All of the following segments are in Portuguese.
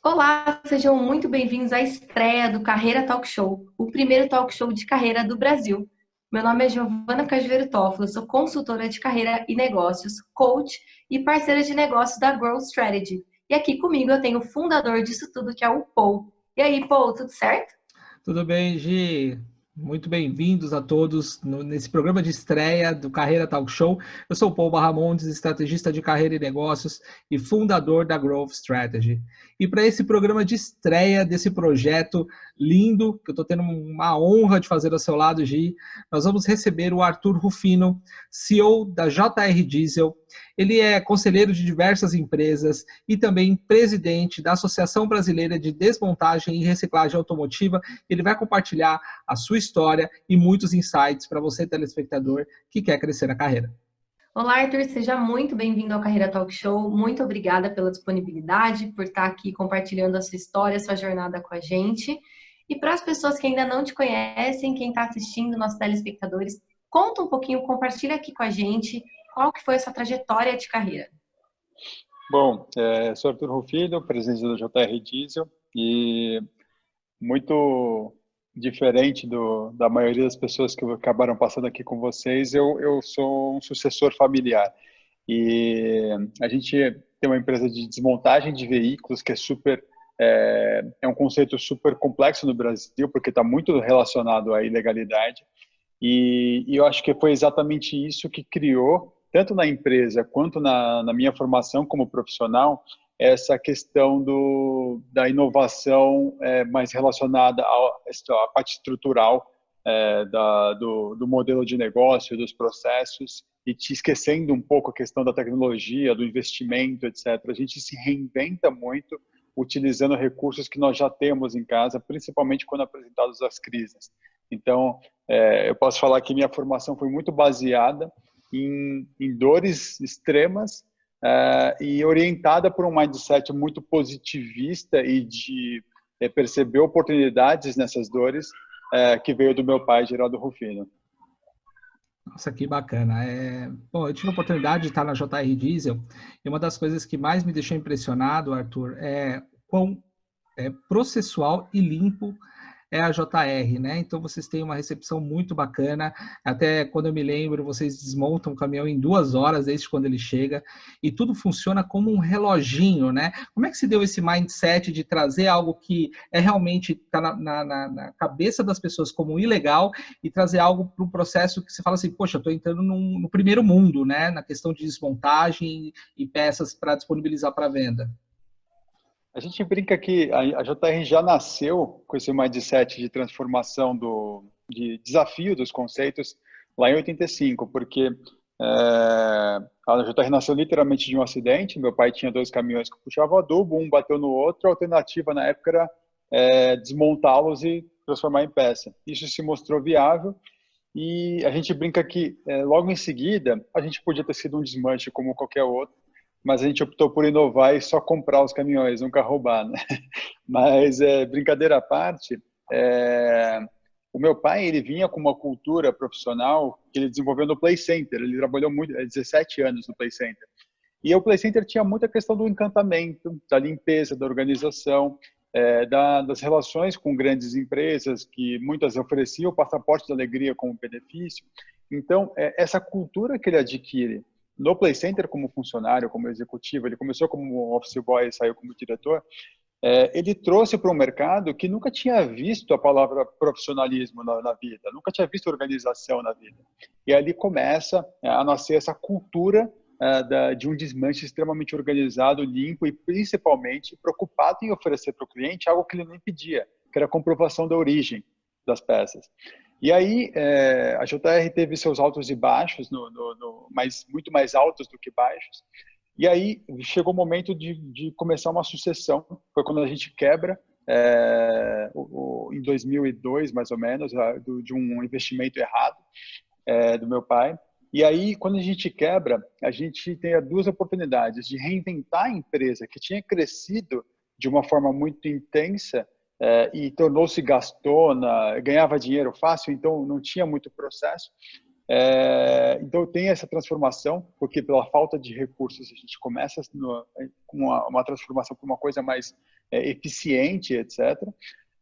Olá, sejam muito bem-vindos à estreia do Carreira Talk Show, o primeiro talk show de carreira do Brasil. Meu nome é Giovana Cajueiro Toffolo, eu sou consultora de carreira e negócios, coach e parceira de negócios da Growth Strategy. E aqui comigo eu tenho o fundador disso tudo, que é o Paul. E aí, Paul, tudo certo? Tudo bem, Gi? Muito bem-vindos a todos nesse programa de estreia do Carreira Talk Show. Eu sou o Paul Barramontes, estrategista de carreira e negócios e fundador da Growth Strategy. E para esse programa de estreia desse projeto lindo, que eu estou tendo uma honra de fazer ao seu lado, Gi, nós vamos receber o Arthur Rufino, CEO da JR Diesel. Ele é conselheiro de diversas empresas e também presidente da Associação Brasileira de Desmontagem e Reciclagem Automotiva. Ele vai compartilhar a sua história e muitos insights para você, telespectador, que quer crescer na carreira. Olá, Arthur, seja muito bem-vindo ao Carreira Talk Show. Muito obrigada pela disponibilidade, por estar aqui compartilhando a sua história, a sua jornada com a gente. E para as pessoas que ainda não te conhecem, quem está assistindo, nossos telespectadores, conta um pouquinho, compartilha aqui com a gente qual que foi a sua trajetória de carreira. Bom, sou Arthur Rufino, presidente da JR Diesel, e muito diferente da maioria das pessoas que acabaram passando aqui com vocês, eu sou um sucessor familiar. E a gente tem uma empresa de desmontagem de veículos que é um conceito super complexo no Brasil, porque está muito relacionado à ilegalidade. E eu acho que foi exatamente isso que criou, tanto na empresa quanto na minha formação como profissional, essa questão da inovação mais relacionada à parte estrutural do modelo de negócio, dos processos, e te esquecendo um pouco a questão da tecnologia, do investimento, etc. A gente se reinventa muito utilizando recursos que nós já temos em casa, principalmente quando apresentados às crises. Então, eu posso falar que minha formação foi muito baseada em dores extremas e orientada por um mindset muito positivista e de perceber oportunidades nessas dores que veio do meu pai, Geraldo Rufino. Nossa, que bacana. Bom, eu tive a oportunidade de estar na JR Diesel e uma das coisas que mais me deixou impressionado, Arthur, é quão processual e limpo é a JR, né? Então vocês têm uma recepção muito bacana. Até quando eu me lembro, vocês desmontam o caminhão em 2 horas, desde quando ele chega, e tudo funciona como um reloginho, né? Como é que se deu esse mindset de trazer algo que realmente está na cabeça das pessoas como ilegal e trazer algo para um processo que você fala assim, poxa, eu estou entrando no primeiro mundo, né? Na questão de desmontagem e peças para disponibilizar para venda. A gente brinca que a JR já nasceu com esse mindset de transformação, de desafio dos conceitos lá em 85, porque a JR nasceu literalmente de um acidente. Meu pai tinha 2 caminhões que puxavam adubo, um bateu no outro, a alternativa na época era desmontá-los e transformar em peça. Isso se mostrou viável e a gente brinca que logo em seguida a gente podia ter sido um desmanche como qualquer outro, mas a gente optou por inovar e só comprar os caminhões, nunca roubar, né? Mas, brincadeira à parte, o meu pai, ele vinha com uma cultura profissional que ele desenvolveu no Play Center. Ele trabalhou muito, 17 anos no Play Center. E o Play Center tinha muita questão do encantamento, da limpeza, da organização, das relações com grandes empresas, que muitas ofereciam o passaporte da alegria como benefício. Então, essa cultura que ele adquire no Play Center como funcionário, como executivo, ele começou como office boy e saiu como diretor, ele trouxe para um mercado que nunca tinha visto a palavra profissionalismo na vida, nunca tinha visto organização na vida. E ali começa a nascer essa cultura de um desmanche extremamente organizado, limpo e principalmente preocupado em oferecer para o cliente algo que ele nem pedia, que era a comprovação da origem das peças. E aí, a JR teve seus altos e baixos, mas muito mais altos do que baixos. E aí, chegou o momento de começar uma sucessão. Foi quando a gente quebra, em 2002, mais ou menos, de um investimento errado do meu pai. E aí, quando a gente quebra, a gente tem 2 oportunidades de reinventar a empresa, que tinha crescido de uma forma muito intensa, e tornou-se gastona, ganhava dinheiro fácil, então não tinha muito processo. Então tem essa transformação, porque pela falta de recursos a gente começa com uma transformação para uma coisa mais eficiente, etc.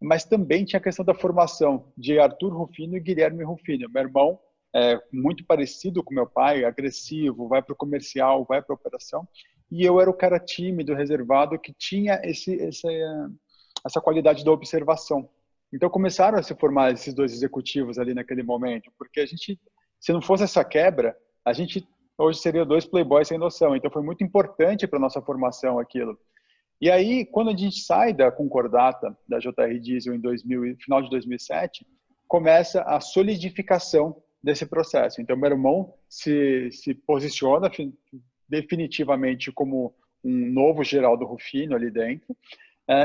Mas também tinha a questão da formação de Arthur Rufino e Guilherme Rufino. Meu irmão muito parecido com meu pai, agressivo, vai para o comercial, vai para a operação. E eu era o cara tímido, reservado, que tinha essa qualidade da observação. Então começaram a se formar esses dois executivos ali naquele momento, porque a gente, se não fosse essa quebra, a gente hoje seria dois playboys sem noção. Então foi muito importante para nossa formação aquilo. E aí, quando a gente sai da concordata da JR Diesel em final de 2007, começa a solidificação desse processo. Então, meu irmão se posiciona definitivamente como um novo Geraldo Rufino ali dentro,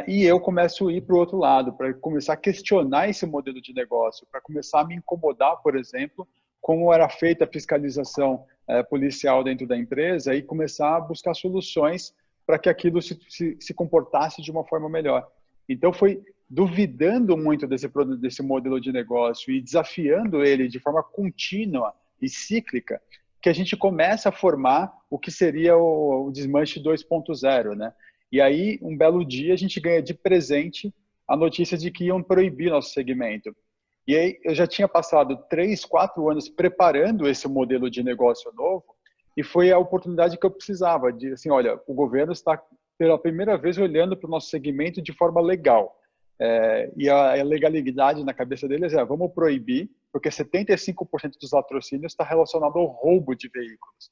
e eu começo a ir para o outro lado, para começar a questionar esse modelo de negócio, para começar a me incomodar, por exemplo, como era feita a fiscalização policial dentro da empresa e começar a buscar soluções para que aquilo se comportasse de uma forma melhor. Então, foi duvidando muito desse modelo de negócio e desafiando ele de forma contínua e cíclica que a gente começa a formar o que seria o Desmanche 2.0, né? E aí, um belo dia, a gente ganha de presente a notícia de que iam proibir nosso segmento. E aí, eu já tinha passado 3, 4 anos preparando esse modelo de negócio novo, e foi a oportunidade que eu precisava, de assim, olha, o governo está pela primeira vez olhando para o nosso segmento de forma legal. E a legalidade na cabeça deles é, vamos proibir, porque 75% dos latrocínios está relacionado ao roubo de veículos.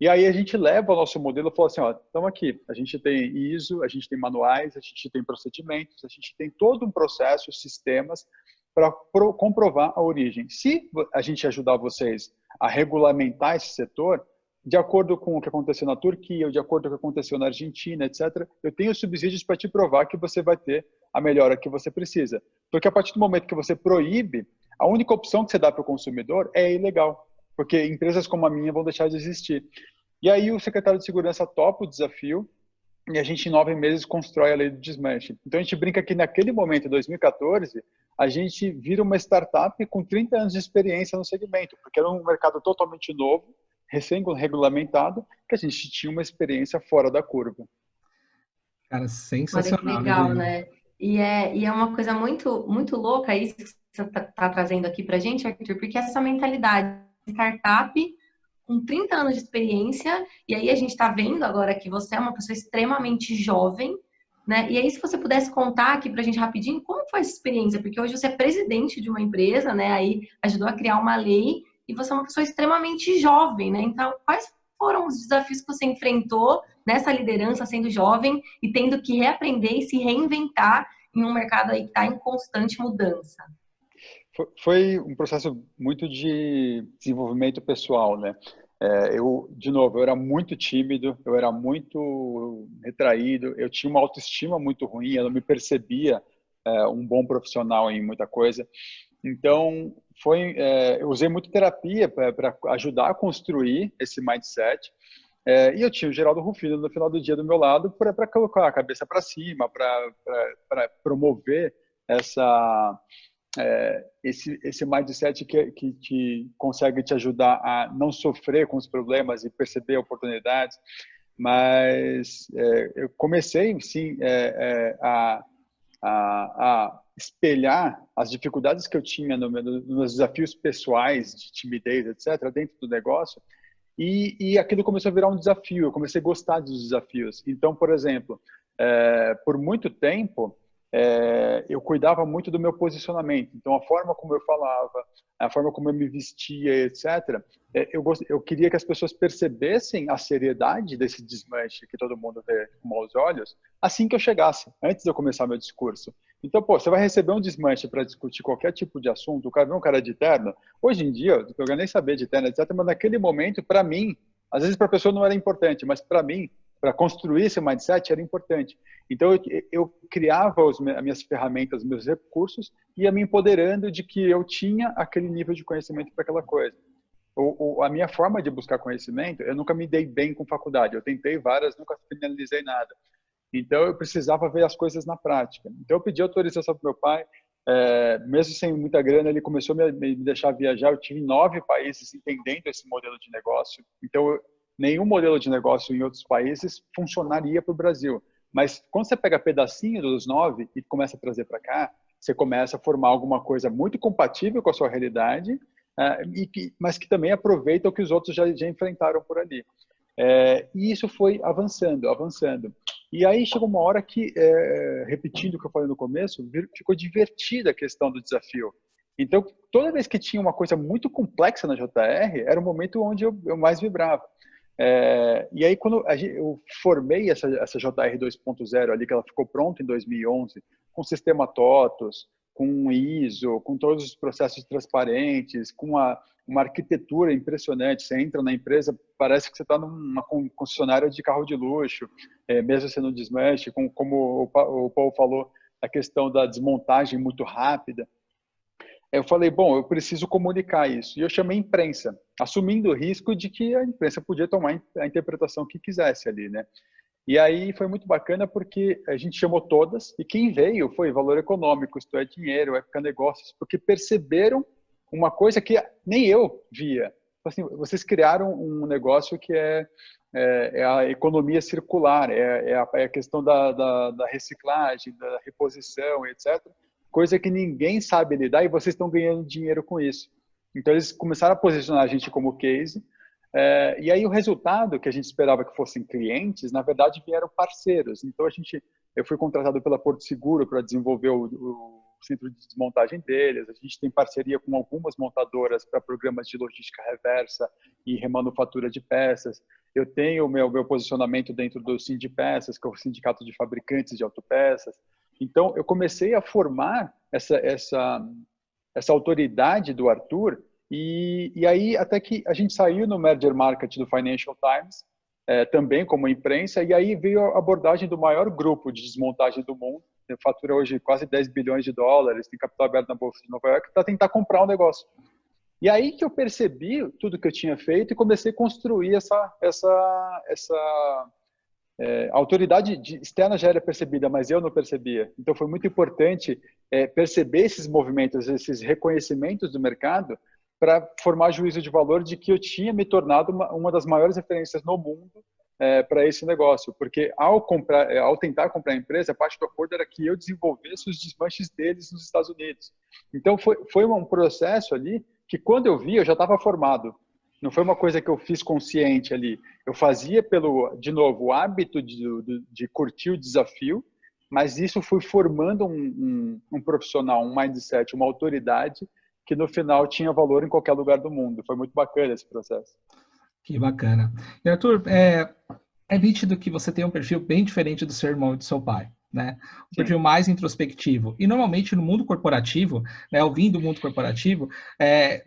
E aí a gente leva o nosso modelo e fala assim, ó, estamos aqui, a gente tem ISO, a gente tem manuais, a gente tem procedimentos, a gente tem todo um processo, sistemas para comprovar a origem. Se a gente ajudar vocês a regulamentar esse setor, de acordo com o que aconteceu na Turquia, ou de acordo com o que aconteceu na Argentina, etc., eu tenho subsídios para te provar que você vai ter a melhora que você precisa. Porque a partir do momento que você proíbe, a única opção que você dá para o consumidor é ilegal, porque empresas como a minha vão deixar de existir. E aí o secretário de Segurança topa o desafio e a gente, em 9 meses, constrói a lei do desmanche. Então a gente brinca que naquele momento, em 2014, a gente vira uma startup com 30 anos de experiência no segmento, porque era um mercado totalmente novo, recém-regulamentado, que a gente tinha uma experiência fora da curva. Cara, Olha que sensacional, legal, Virgínia. né? E é uma coisa muito, muito louca isso que você está trazendo aqui para a gente, Arthur, porque essa mentalidade de startup com 30 anos de experiência, e aí a gente está vendo agora que você é uma pessoa extremamente jovem, né? E aí, se você pudesse contar aqui para a gente rapidinho, como foi essa experiência? Porque hoje você é presidente de uma empresa, né? Aí ajudou a criar uma lei, e você é uma pessoa extremamente jovem, né? Então, quais foram os desafios que você enfrentou nessa liderança, sendo jovem e tendo que reaprender e se reinventar em um mercado aí que está em constante mudança? Foi um processo muito de desenvolvimento pessoal, né? De novo, eu era muito tímido, eu era muito retraído, eu tinha uma autoestima muito ruim, eu não me percebia um bom profissional em muita coisa. Então, eu usei muito terapia para ajudar a construir esse mindset. E eu tinha o Geraldo Rufino no final do dia do meu lado para colocar a cabeça para cima, para promover esse mindset que consegue te ajudar a não sofrer com os problemas e perceber oportunidades. Mas eu comecei, sim, a espelhar as dificuldades que eu tinha nos desafios pessoais de timidez, etc., dentro do negócio, e aquilo começou a virar um desafio, eu comecei a gostar dos desafios. Então, por exemplo, por muito tempo, eu cuidava muito do meu posicionamento. Então, a forma como eu falava, a forma como eu me vestia, etc., eu queria que as pessoas percebessem a seriedade desse desmanche que todo mundo vê com maus olhos, assim que eu chegasse, antes de eu começar meu discurso. Então, você vai receber um desmanche para discutir qualquer tipo de assunto, o cara vê um cara de terno. Hoje em dia, eu não nem saber de terno, etc., mas naquele momento, para mim, às vezes para a pessoa não era importante, mas para mim, para construir esse mindset era importante. Então, eu criava as minhas ferramentas, meus recursos, e ia me empoderando de que eu tinha aquele nível de conhecimento para aquela coisa. A minha forma de buscar conhecimento, eu nunca me dei bem com faculdade. Eu tentei várias, nunca finalizei nada. Então, eu precisava ver as coisas na prática. Então, eu pedi autorização para meu pai. Mesmo sem muita grana, ele começou a me deixar viajar. Eu tive 9 países entendendo esse modelo de negócio. Então, nenhum modelo de negócio em outros países funcionaria para o Brasil. Mas quando você pega pedacinho dos 9 e começa a trazer para cá, você começa a formar alguma coisa muito compatível com a sua realidade, mas que também aproveita o que os outros já enfrentaram por ali. E isso foi avançando, avançando. E aí chegou uma hora que, repetindo o que eu falei no começo, ficou divertida a questão do desafio. Então, toda vez que tinha uma coisa muito complexa na JR, era o momento onde eu mais vibrava. E aí, quando eu formei essa JR 2.0 ali, que ela ficou pronta em 2011, com sistema TOTOS, com ISO, com todos os processos transparentes, com uma arquitetura impressionante. Você entra na empresa, parece que você está numa concessionária de carro de luxo, mesmo sendo um desmanche, como o Paulo falou, a questão da desmontagem muito rápida. Eu falei, bom, eu preciso comunicar isso. E eu chamei a imprensa, assumindo o risco de que a imprensa podia tomar a interpretação que quisesse ali, né? E aí foi muito bacana porque a gente chamou todas e quem veio foi Valor Econômico, Isto é Dinheiro, Época Negócios, porque perceberam uma coisa que nem eu via. Assim, vocês criaram um negócio que é a economia circular, é a questão da reciclagem, da reposição, etc. Coisa que ninguém sabe lidar e vocês estão ganhando dinheiro com isso. Então eles começaram a posicionar a gente como case. E aí o resultado que a gente esperava que fossem clientes, na verdade vieram parceiros. Então eu fui contratado pela Porto Seguro para desenvolver o centro de desmontagem deles. A gente tem parceria com algumas montadoras para programas de logística reversa e remanufatura de peças. Eu tenho o meu posicionamento dentro do Sindipeças, que é o Sindicato de Fabricantes de Autopeças. Então eu comecei a formar essa autoridade do Arthur. E aí, até que a gente saiu no Merger Market do Financial Times, também como imprensa, e aí veio a abordagem do maior grupo de desmontagem do mundo, fatura hoje quase 10 bilhões de dólares, tem capital aberto na Bolsa de Nova York, para tentar comprar um negócio. E aí que eu percebi tudo que eu tinha feito e comecei a construir a autoridade externa já era percebida, mas eu não percebia. Então foi muito importante perceber esses movimentos, esses reconhecimentos do mercado, para formar juízo de valor de que eu tinha me tornado uma das maiores referências no mundo para esse negócio, porque ao tentar comprar a empresa, a parte do acordo era que eu desenvolvesse os desmanches deles nos Estados Unidos. Então foi um processo ali que quando eu vi, eu já estava formado. Não foi uma coisa que eu fiz consciente ali. Eu fazia de novo, o hábito de curtir o desafio, mas isso foi formando um profissional, um mindset, uma autoridade que no final tinha valor em qualquer lugar do mundo. Foi muito bacana esse processo. Que bacana. E Arthur, é nítido que você tem um perfil bem diferente do seu irmão e do seu pai, né? Um perfil mais introspectivo. E normalmente no mundo corporativo, né, ouvindo o mundo corporativo,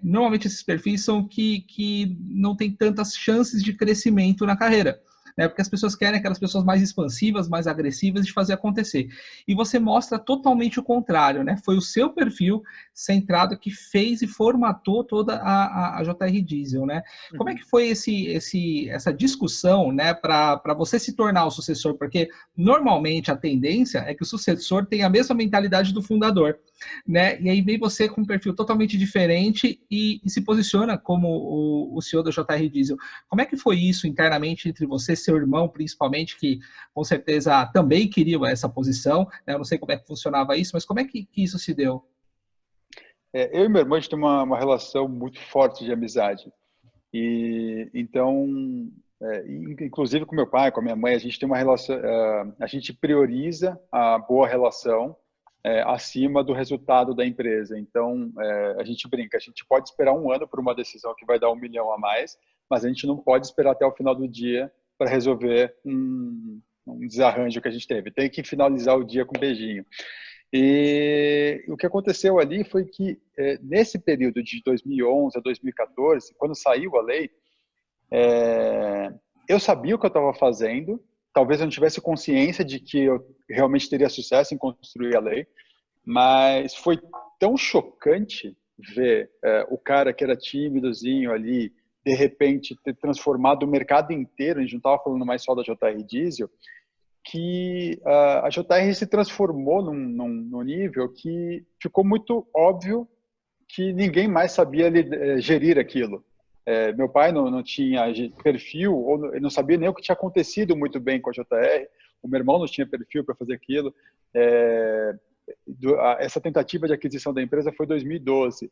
normalmente esses perfis são que não tem tantas chances de crescimento na carreira. Porque as pessoas querem aquelas pessoas mais expansivas, mais agressivas de fazer acontecer. E você mostra totalmente o contrário, né? Foi o seu perfil centrado que fez e formatou toda a JR Diesel, né? Uhum. Como é que foi essa discussão, né, para você se tornar o sucessor? Porque normalmente a tendência é que o sucessor tenha a mesma mentalidade do fundador, né? E aí vem você com um perfil totalmente diferente e se posiciona como o CEO da JR Diesel. Como é que foi isso internamente entre você, seu irmão, principalmente, que com certeza também queria essa posição, né? Eu não sei como é que funcionava isso, mas como é que isso se deu? Eu e meu irmão, a gente tem uma relação muito forte de amizade. E então, inclusive com meu pai, com a minha mãe, a gente tem uma relação, a gente prioriza a boa relação acima do resultado da empresa. Então, a gente brinca, a gente pode esperar um ano por uma decisão que vai dar 1 milhão a mais, mas a gente não pode esperar até o final do dia para resolver um desarranjo que a gente teve. Tem que finalizar o dia com um beijinho. E o que aconteceu ali foi que, nesse período de 2011 a 2014, quando saiu a lei, eu sabia o que eu estava fazendo, talvez eu não tivesse consciência de que eu realmente teria sucesso em construir a lei, mas foi tão chocante ver o cara que era tímidozinho ali, de repente ter transformado o mercado inteiro, a gente não estava falando mais só da JR Diesel, que a JR se transformou num nível que ficou muito óbvio que ninguém mais sabia gerir aquilo. Meu pai não tinha perfil, ou ele não sabia nem o que tinha acontecido muito bem com a JR, o meu irmão não tinha perfil para fazer aquilo. Essa tentativa de aquisição da empresa foi em 2012.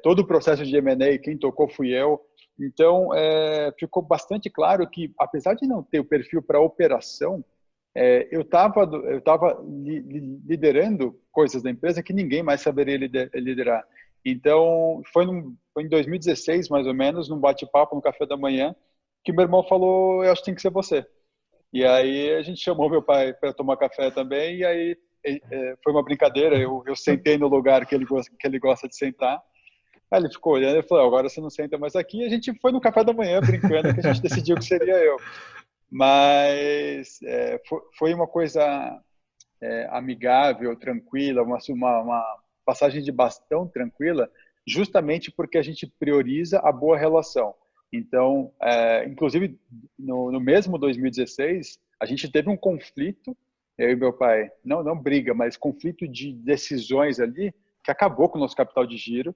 Todo o processo de M&A, quem tocou fui eu. Então, ficou bastante claro que, apesar de não ter o perfil para operação, eu estava liderando coisas da empresa que ninguém mais saberia liderar. Então, foi em 2016, mais ou menos, num bate-papo, no café da manhã, que meu irmão falou, eu acho que tem que ser você. E aí a gente chamou meu pai para tomar café também, e aí foi uma brincadeira, eu sentei no lugar que ele gosta de sentar. Aí ele ficou olhando e falou, agora você não senta mais aqui. E a gente foi no café da manhã brincando que a gente decidiu que seria eu. Mas foi uma coisa amigável, tranquila, uma passagem de bastão tranquila, justamente porque a gente prioriza a boa relação. Então, inclusive, no mesmo 2016, a gente teve um conflito, eu e meu pai, não briga, mas conflito de decisões ali, que acabou com o nosso capital de giro,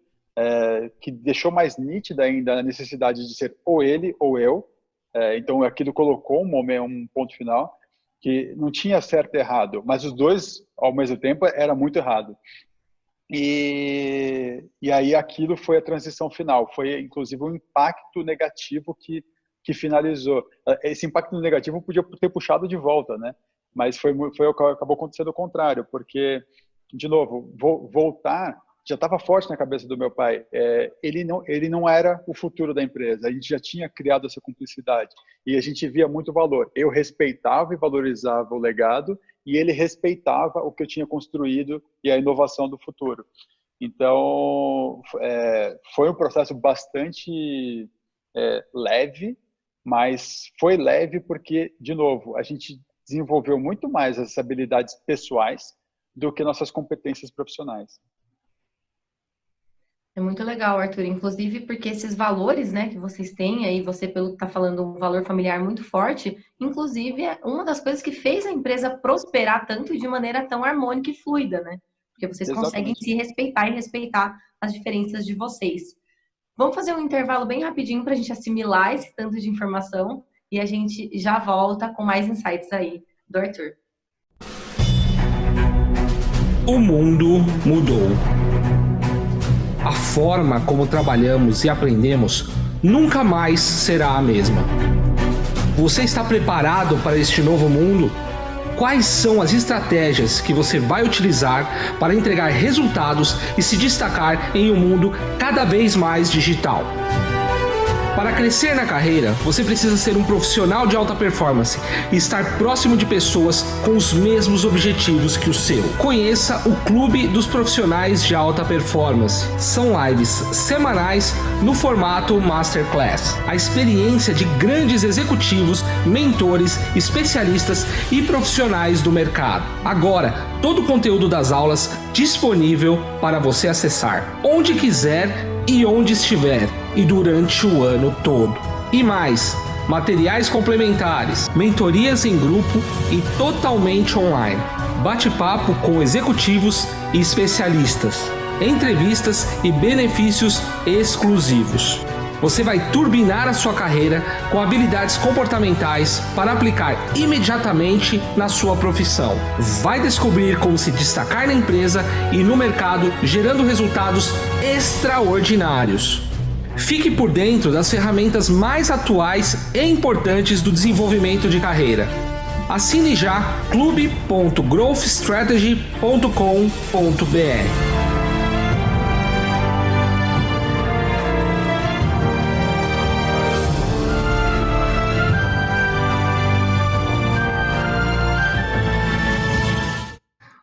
que deixou mais nítida ainda a necessidade de ser ou ele ou eu. Então, aquilo colocou um ponto final, que não tinha certo e errado, mas os dois, ao mesmo tempo, era muito errado. E aí aquilo foi a transição final, foi inclusive um impacto negativo que finalizou. Esse impacto negativo podia ter puxado de volta, né? Mas acabou acontecendo o contrário, porque, de novo, voltar já estava forte na cabeça do meu pai. Ele não era o futuro da empresa, a gente já tinha criado essa cumplicidade e a gente via muito valor. Eu respeitava e valorizava o legado e ele respeitava o que eu tinha construído e a inovação do futuro. Então, foi um processo bastante leve, mas foi leve porque, de novo, a gente desenvolveu muito mais as habilidades pessoais do que nossas competências profissionais. É muito legal, Arthur, inclusive porque esses valores, né, que vocês têm, aí você, pelo que está falando, um valor familiar muito forte, inclusive é uma das coisas que fez a empresa prosperar tanto e de maneira tão harmônica e fluida, né? Porque vocês conseguem se respeitar e respeitar as diferenças de vocês. Vamos fazer um intervalo bem rapidinho para a gente assimilar esse tanto de informação e a gente já volta com mais insights aí do Arthur. O mundo mudou. A forma como trabalhamos e aprendemos nunca mais será a mesma. Você está preparado para este novo mundo? Quais são as estratégias que você vai utilizar para entregar resultados e se destacar em um mundo cada vez mais digital? Para crescer na carreira, você precisa ser um profissional de alta performance e estar próximo de pessoas com os mesmos objetivos que o seu. Conheça o Clube dos Profissionais de Alta Performance. São lives semanais no formato Masterclass. A experiência de grandes executivos, mentores, especialistas e profissionais do mercado. Agora, todo o conteúdo das aulas disponível para você acessar onde quiser e onde estiver, e durante o ano todo. E mais, materiais complementares, mentorias em grupo e totalmente online, bate-papo com executivos e especialistas, entrevistas e benefícios exclusivos. Você vai turbinar a sua carreira com habilidades comportamentais para aplicar imediatamente na sua profissão. Vai descobrir como se destacar na empresa e no mercado, gerando resultados extraordinários. Fique por dentro das ferramentas mais atuais e importantes do desenvolvimento de carreira. Assine já clube.growthstrategy.com.br.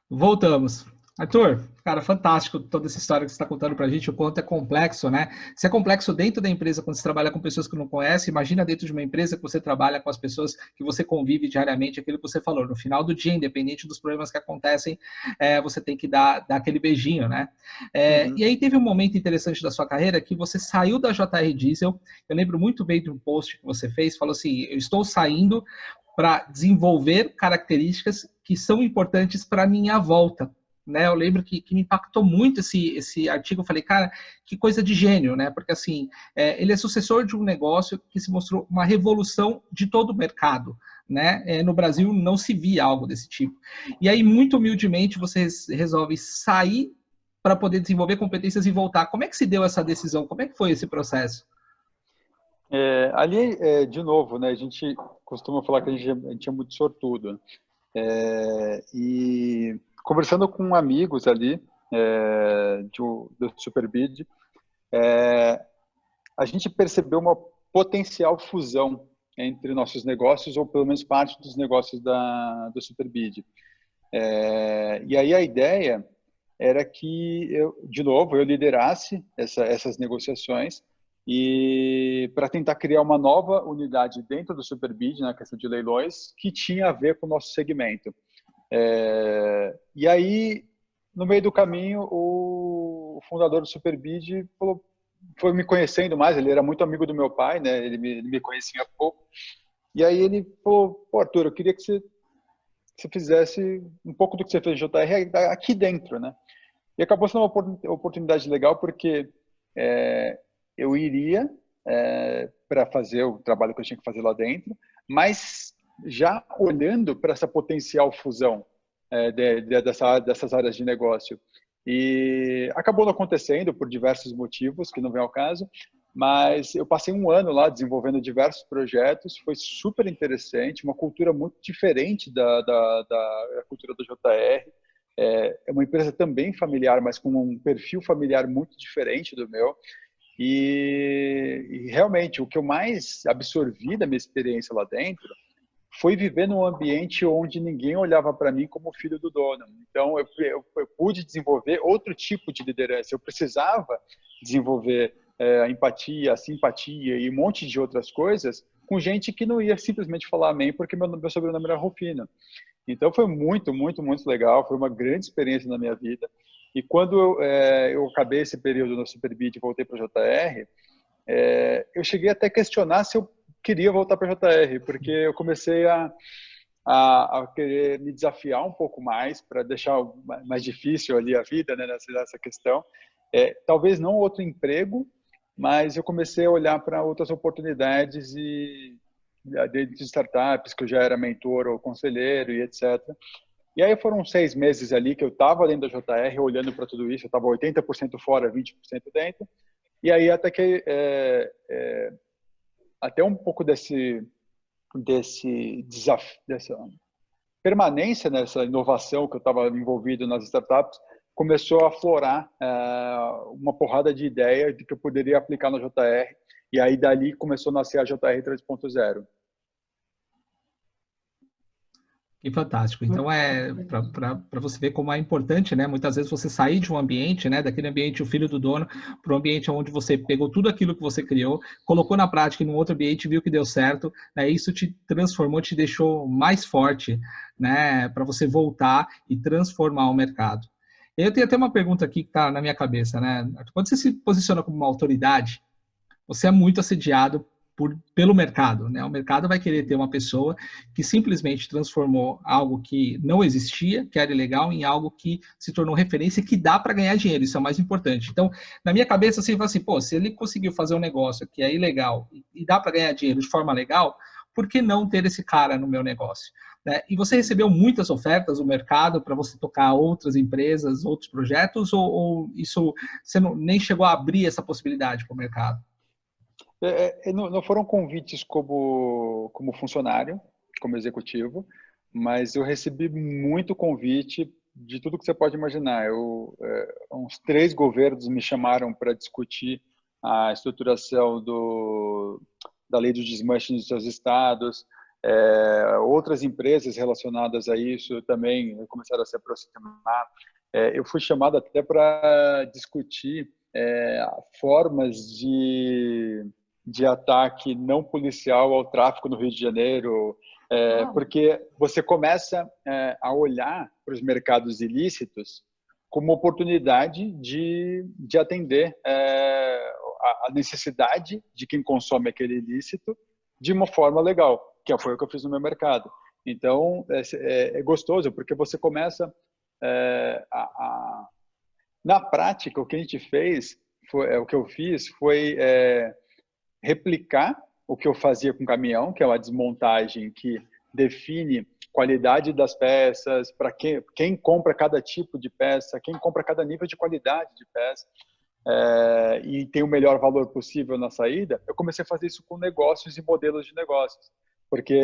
Voltamos. Arthur, cara, fantástico toda essa história que você está contando para a gente, o quanto é complexo, né? Se é complexo dentro da empresa, quando você trabalha com pessoas que não conhece, imagina dentro de uma empresa que você trabalha com as pessoas que você convive diariamente, aquilo que você falou, no final do dia, independente dos problemas que acontecem, você tem que dar aquele beijinho, né? E aí teve um momento interessante da sua carreira que você saiu da JR Diesel, eu lembro muito bem de um post que você fez, falou assim, eu estou saindo para desenvolver características que são importantes para a minha volta. né? Eu lembro que me impactou muito esse artigo. Eu falei, cara, que coisa de gênio, né? Porque assim, ele é sucessor de um negócio que se mostrou uma revolução de todo o mercado, né? No Brasil não se via algo desse tipo. E aí, muito humildemente, você resolve sair para poder desenvolver competências e voltar. Como é que se deu essa decisão? Como é que foi esse processo? Ali, de novo, né? A gente costuma falar que a gente é muito sortudo. E conversando com amigos ali do Superbid, a gente percebeu uma potencial fusão entre nossos negócios, ou pelo menos parte dos negócios do Superbid. E aí a ideia era que, de novo, eu liderasse essas negociações e para tentar criar uma nova unidade dentro do Superbid, na questão de leilões, que tinha a ver com o nosso segmento. E aí, no meio do caminho, o fundador do Superbid foi me conhecendo mais. Ele era muito amigo do meu pai, né? Ele me conhecia há pouco. E aí ele falou, pô, Arthur, eu queria que você fizesse um pouco do que você fez no JR aqui dentro, né? E acabou sendo uma oportunidade legal, porque eu iria para fazer o trabalho que eu tinha que fazer lá dentro, mas já olhando para essa potencial fusão dessas áreas de negócio. E acabou não acontecendo por diversos motivos, que não vem ao caso, mas eu passei um ano lá desenvolvendo diversos projetos, foi super interessante, uma cultura muito diferente da cultura do JR. É uma empresa também familiar, mas com um perfil familiar muito diferente do meu. E realmente, o que eu mais absorvi da minha experiência lá dentro foi viver num ambiente onde ninguém olhava para mim como filho do dono. Então, eu pude desenvolver outro tipo de liderança. Eu precisava desenvolver a empatia, a simpatia e um monte de outras coisas com gente que não ia simplesmente falar amém porque meu sobrenome era Rufino. Então, foi muito, muito, muito legal. Foi uma grande experiência na minha vida. E quando eu acabei esse período no Superbid e voltei para o JR, eu cheguei até a questionar se eu queria voltar para a JR, porque eu comecei a querer me desafiar um pouco mais para deixar mais difícil ali a vida, né, nessa questão. Talvez não outro emprego, mas eu comecei a olhar para outras oportunidades de startups, que eu já era mentor ou conselheiro e etc. E aí foram 6 meses ali que eu estava dentro da JR, olhando para tudo isso. Eu estava 80% fora, 20% dentro. E aí até que até um pouco desse desafio, dessa permanência nessa inovação que eu estava envolvido nas startups, começou a aflorar uma porrada de ideias de que eu poderia aplicar na JR. E aí dali começou a nascer a JR 3.0. Que fantástico. Então, para você ver como é importante, né? Muitas vezes você sair de um ambiente, né? Daquele ambiente, o filho do dono, para um ambiente onde você pegou tudo aquilo que você criou, colocou na prática em um outro ambiente, viu que deu certo, né? Isso te transformou, te deixou mais forte, né? Para você voltar e transformar o mercado. Eu tenho até uma pergunta aqui que está na minha cabeça, né? Quando você se posiciona como uma autoridade, você é muito assediado pelo mercado, né? O mercado vai querer ter uma pessoa que simplesmente transformou algo que não existia, que era ilegal, em algo que se tornou referência e que dá para ganhar dinheiro. Isso é o mais importante. Então, na minha cabeça, assim, eu falo assim, pô, se ele conseguiu fazer um negócio que é ilegal e dá para ganhar dinheiro de forma legal, por que não ter esse cara no meu negócio? Né? E você recebeu muitas ofertas do mercado para você tocar outras empresas, outros projetos, ou isso você nem chegou a abrir essa possibilidade para o mercado? Não foram convites como funcionário, como executivo, mas eu recebi muito convite de tudo que você pode imaginar. Uns 3 governos me chamaram para discutir a estruturação da lei do desmanche nos seus estados. Outras empresas relacionadas a isso também começaram a se aproximar. Eu fui chamado até para discutir formas de ataque não policial ao tráfico no Rio de Janeiro, porque você começa a olhar para os mercados ilícitos como oportunidade de atender a necessidade de quem consome aquele ilícito de uma forma legal, que foi o que eu fiz no meu mercado. Então, é gostoso, porque você começa na prática, o que a gente fez, o que eu fiz foi replicar o que eu fazia com caminhão, que é uma desmontagem que define qualidade das peças, para quem compra cada tipo de peça, quem compra cada nível de qualidade de peça, e tem o melhor valor possível na saída. Eu comecei a fazer isso com negócios e modelos de negócios, porque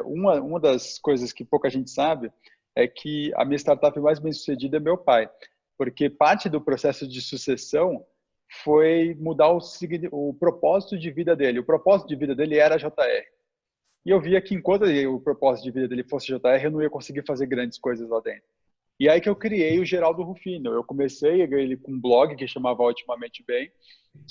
uma das coisas que pouca gente sabe é que a minha startup mais bem-sucedida é meu pai, porque parte do processo de sucessão foi mudar o propósito de vida dele. O propósito de vida dele era a JR. E eu via que enquanto o propósito de vida dele fosse JR, eu não ia conseguir fazer grandes coisas lá dentro. E aí que eu criei o Geraldo Rufino. Eu comecei ele com um blog que chamava Otimamente Bem,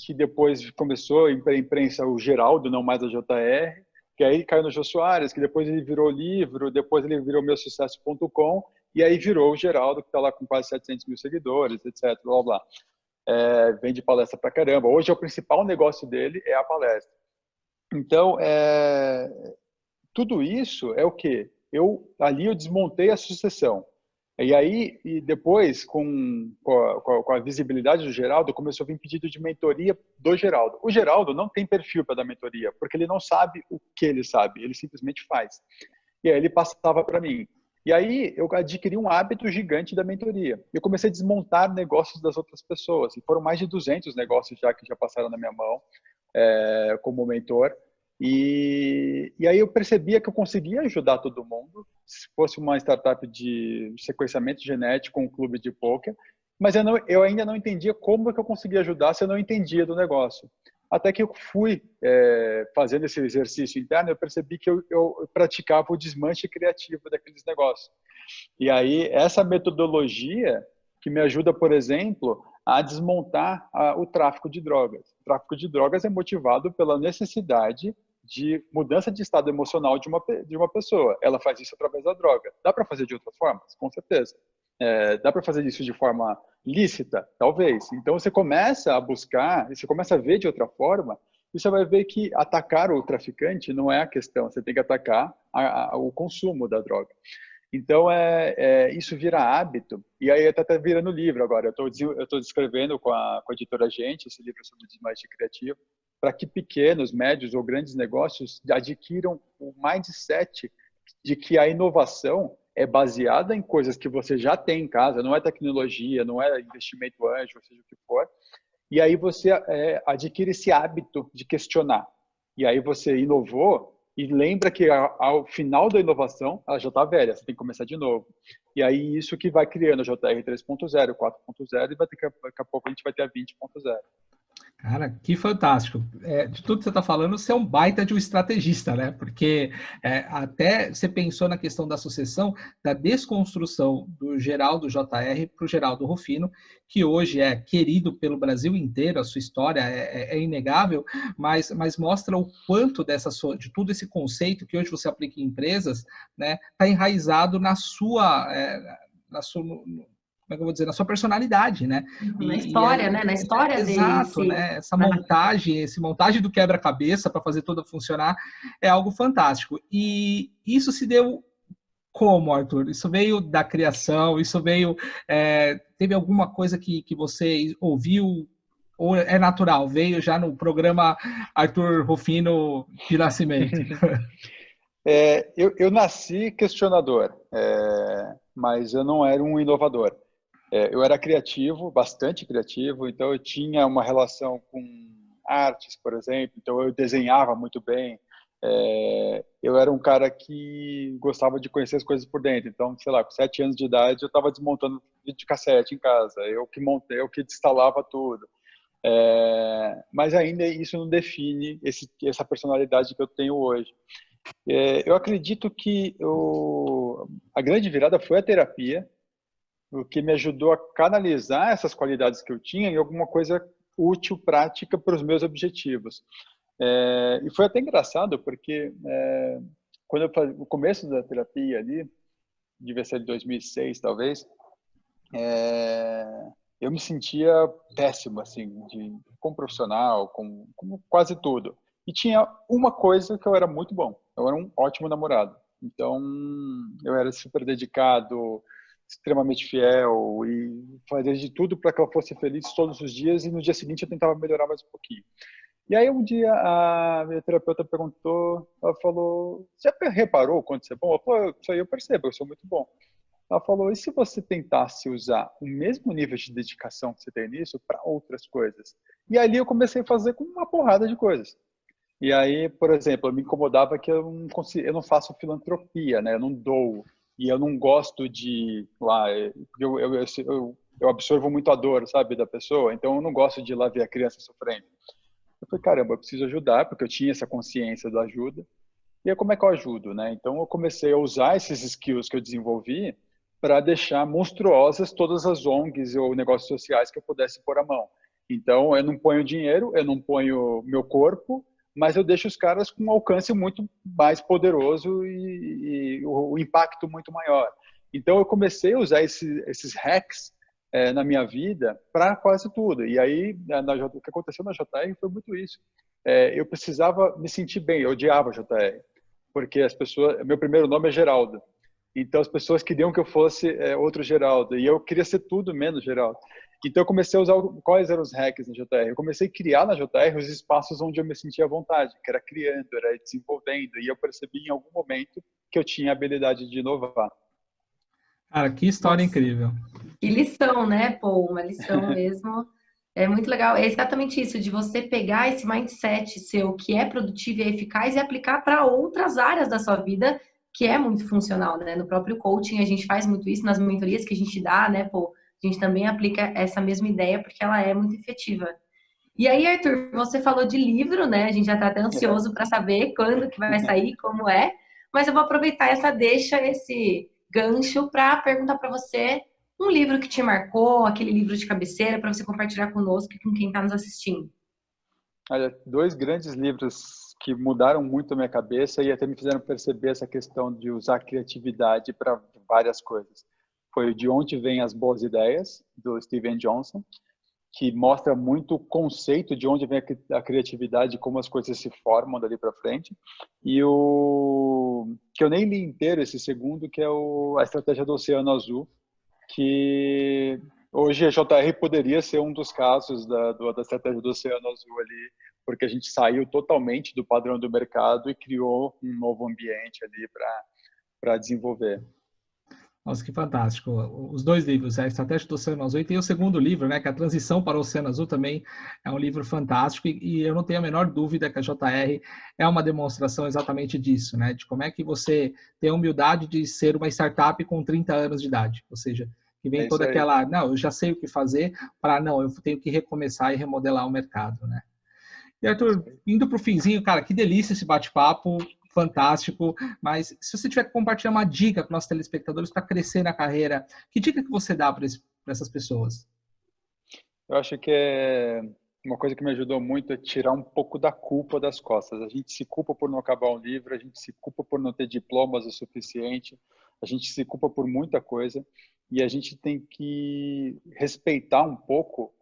que depois começou a imprensa o Geraldo, não mais a JR, que aí caiu no Jô Soares, que depois ele virou livro, depois ele virou meusucesso.com, e aí virou o Geraldo, que está lá com quase 700 mil seguidores, etc. Blá, blá. Vende palestra pra caramba. Hoje o principal negócio dele é a palestra. Então, tudo isso é o quê? Ali eu desmontei a sucessão. E aí, depois, com a visibilidade do Geraldo, começou a vir pedido de mentoria do Geraldo. O Geraldo não tem perfil para dar mentoria, porque ele não sabe o que ele sabe, ele simplesmente faz. E aí ele passava para mim. E aí eu adquiri um hábito gigante da mentoria. Eu comecei a desmontar negócios das outras pessoas. E foram mais de 200 negócios que já passaram na minha mão como mentor. E aí eu percebia que eu conseguia ajudar todo mundo, se fosse uma startup de sequenciamento genético, um clube de poker, mas eu ainda não entendia como que eu conseguia ajudar se eu não entendia do negócio. Até que eu fui fazendo esse exercício interno, eu percebi que eu praticava o desmanche criativo daqueles negócios. E aí essa metodologia que me ajuda, por exemplo, a desmontar o tráfico de drogas. O tráfico de drogas é motivado pela necessidade de mudança de estado emocional de uma pessoa. Ela faz isso através da droga. Dá para fazer de outras formas? Com certeza. Dá para fazer isso de forma lícita? Talvez. Então você começa a buscar, você começa a ver de outra forma, e você vai ver que atacar o traficante não é a questão, você tem que atacar o consumo da droga. Então, isso vira hábito, e aí até está virando livro agora. Eu estou descrevendo com a editora Gente esse livro sobre desmanche criativo, para que pequenos, médios ou grandes negócios adquiram o mindset de que a inovação é baseada em coisas que você já tem em casa, não é tecnologia, não é investimento anjo, ou seja o que for, e aí você adquire esse hábito de questionar. E aí você inovou e lembra que ao final da inovação, ela já está velha, você tem que começar de novo. E aí isso que vai criando a JR 3.0, 4.0 e daqui a pouco a gente vai ter a 20.0. Cara, que fantástico. De tudo que você está falando, você é um baita de um estrategista, né? Porque até você pensou na questão da sucessão, da desconstrução do Geraldo JR para o Geraldo Rufino, que hoje é querido pelo Brasil inteiro, a sua história é inegável, mas mostra o quanto de todo esse conceito que hoje você aplica em empresas, né, está enraizado na sua como é que eu vou dizer, na sua personalidade, né? Na história, né? Na história dele. Exato, né? Essa montagem do quebra-cabeça para fazer tudo funcionar é algo fantástico. E isso se deu como, Arthur? Isso veio da criação? Isso veio... teve alguma coisa que você ouviu ou é natural? Veio já no programa Arthur Rufino de nascimento? Eu nasci questionador, mas eu não era um inovador. Eu era criativo, bastante criativo, então eu tinha uma relação com artes, por exemplo, então eu desenhava muito bem. Eu era um cara que gostava de conhecer as coisas por dentro, então, sei lá, com 7 anos de idade eu estava desmontando videocassete em casa, eu que montei, eu que instalava tudo. Mas ainda isso não define essa personalidade que eu tenho hoje. Eu acredito que a grande virada foi a terapia, o que me ajudou a canalizar essas qualidades que eu tinha em alguma coisa útil, prática para os meus objetivos. E foi até engraçado, porque quando eu fazia o começo da terapia ali, devia ser de 2006 talvez, eu me sentia péssimo, assim, como profissional, como quase tudo. E tinha uma coisa que eu era muito bom, eu era um ótimo namorado. Então, eu era super dedicado, extremamente fiel e fazia de tudo para que ela fosse feliz todos os dias, e no dia seguinte eu tentava melhorar mais um pouquinho. E aí um dia a minha terapeuta perguntou, ela falou, você já reparou quando você é bom? Eu falei, isso aí eu percebo, eu sou muito bom. Ela falou, e se você tentasse usar o mesmo nível de dedicação que você tem nisso para outras coisas? E ali eu comecei a fazer com uma porrada de coisas. E aí, por exemplo, eu me incomodava que eu não faço filantropia, né? Eu não dou. E eu não gosto de lá, eu absorvo muito a dor, sabe, da pessoa. Então eu não gosto de ir lá ver a criança sofrendo. Eu falei, caramba, eu preciso ajudar, porque eu tinha essa consciência da ajuda. E aí, como é que eu ajudo, né? Então eu comecei a usar esses skills que eu desenvolvi para deixar monstruosas todas as ONGs ou negócios sociais que eu pudesse pôr a mão. Então eu não ponho dinheiro, eu não ponho meu corpo, mas eu deixo os caras com um alcance muito mais poderoso e o impacto muito maior. Então eu comecei a usar esses hacks na minha vida para quase tudo. E aí o que aconteceu na JR foi muito isso. Eu precisava me sentir bem, eu odiava a JR, porque as pessoas, meu primeiro nome é Geraldo. Então as pessoas queriam que eu fosse outro Geraldo, e eu queria ser tudo menos Geraldo. Então eu comecei a usar quais eram os hacks na JR. Eu comecei a criar na JR os espaços onde eu me sentia à vontade, que era criando, era desenvolvendo, e eu percebi em algum momento que eu tinha a habilidade de inovar. Cara, que história incrível. Que lição, né, pô? Uma lição mesmo. É muito legal. É exatamente isso, de você pegar esse mindset seu que é produtivo e eficaz e aplicar para outras áreas da sua vida, que é muito funcional, né? No próprio coaching, a gente faz muito isso, nas mentorias que a gente dá, né, pô? A gente também aplica essa mesma ideia porque ela é muito efetiva. E aí, Arthur, você falou de livro, né? A gente já está até ansioso para saber quando que vai sair, como é. Mas eu vou aproveitar essa deixa, esse gancho, para perguntar para você um livro que te marcou, aquele livro de cabeceira, para você compartilhar conosco e com quem está nos assistindo. Olha, 2 grandes livros que mudaram muito a minha cabeça e até me fizeram perceber essa questão de usar a criatividade para várias coisas. Foi o De Onde Vêm as Boas Ideias, do Steven Johnson, que mostra muito o conceito de onde vem a criatividade e como as coisas se formam dali para frente. E o que eu nem li inteiro, esse segundo, que é A Estratégia do Oceano Azul, que hoje a JR poderia ser um dos casos da Estratégia do Oceano Azul ali, porque a gente saiu totalmente do padrão do mercado e criou um novo ambiente ali para desenvolver. Nossa, que fantástico. Os 2 livros, A Estratégia do Oceano Azul, e tem o segundo livro, né, que é A Transição para o Oceano Azul, também é um livro fantástico, e eu não tenho a menor dúvida que a JR é uma demonstração exatamente disso, né, de como é que você tem a humildade de ser uma startup com 30 anos de idade, ou seja, que vem toda aquela, não, eu já sei o que fazer, para não, eu tenho que recomeçar e remodelar o mercado, né. E Arthur, indo para o finzinho, cara, que delícia esse bate-papo, fantástico, mas se você tiver que compartilhar uma dica para os nossos telespectadores para crescer na carreira, que dica que você dá para essas pessoas? Eu acho que uma coisa que me ajudou muito é tirar um pouco da culpa das costas. A gente se culpa por não acabar um livro, a gente se culpa por não ter diplomas o suficiente, a gente se culpa por muita coisa, e a gente tem que respeitar um pouco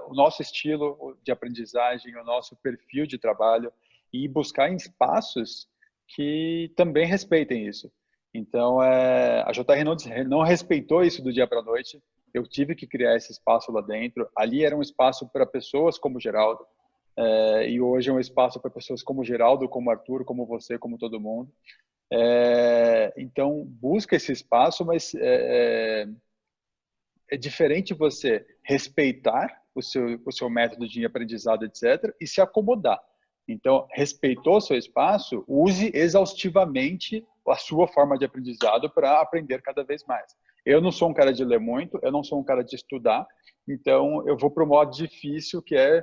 o nosso estilo de aprendizagem, o nosso perfil de trabalho, e buscar em espaços que também respeitem isso. Então, a JR não respeitou isso do dia para a noite. Eu tive que criar esse espaço lá dentro. Ali era um espaço para pessoas como Geraldo, e hoje é um espaço para pessoas como Geraldo, como Arthur, como você, como todo mundo. Então, busca esse espaço, mas é diferente você respeitar o seu método de aprendizado, etc., e se acomodar. Então, respeitou o seu espaço, use exaustivamente a sua forma de aprendizado para aprender cada vez mais. Eu não sou um cara de ler muito, eu não sou um cara de estudar, então eu vou para o modo difícil, que é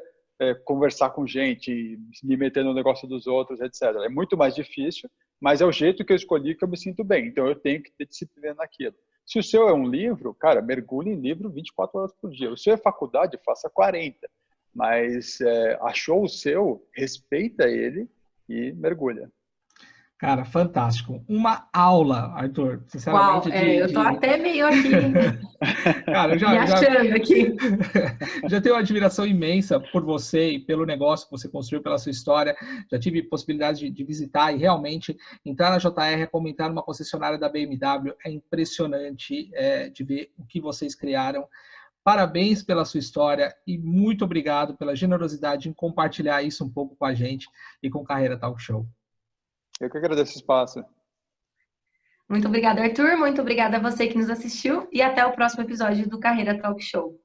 conversar com gente, me meter no negócio dos outros, etc. É muito mais difícil, mas é o jeito que eu escolhi que eu me sinto bem. Então eu tenho que ter disciplina naquilo. Se o seu é um livro, cara, mergulhe em livro 24 horas por dia. O seu é faculdade, faça 40. Mas achou o seu, respeita ele e mergulha. Cara, fantástico. Uma aula, Arthur, Uau, sinceramente, eu tô até meio aqui Cara, eu me achando aqui. já tenho uma admiração imensa por você e pelo negócio que você construiu, pela sua história. Já tive possibilidade de visitar e realmente entrar na JR, comentar numa concessionária da BMW. É impressionante de ver o que vocês criaram. Parabéns pela sua história e muito obrigado pela generosidade em compartilhar isso um pouco com a gente e com o Carreira Talk Show. Eu que agradeço o espaço. Muito obrigada, Arthur. Muito obrigada a você que nos assistiu. E até o próximo episódio do Carreira Talk Show.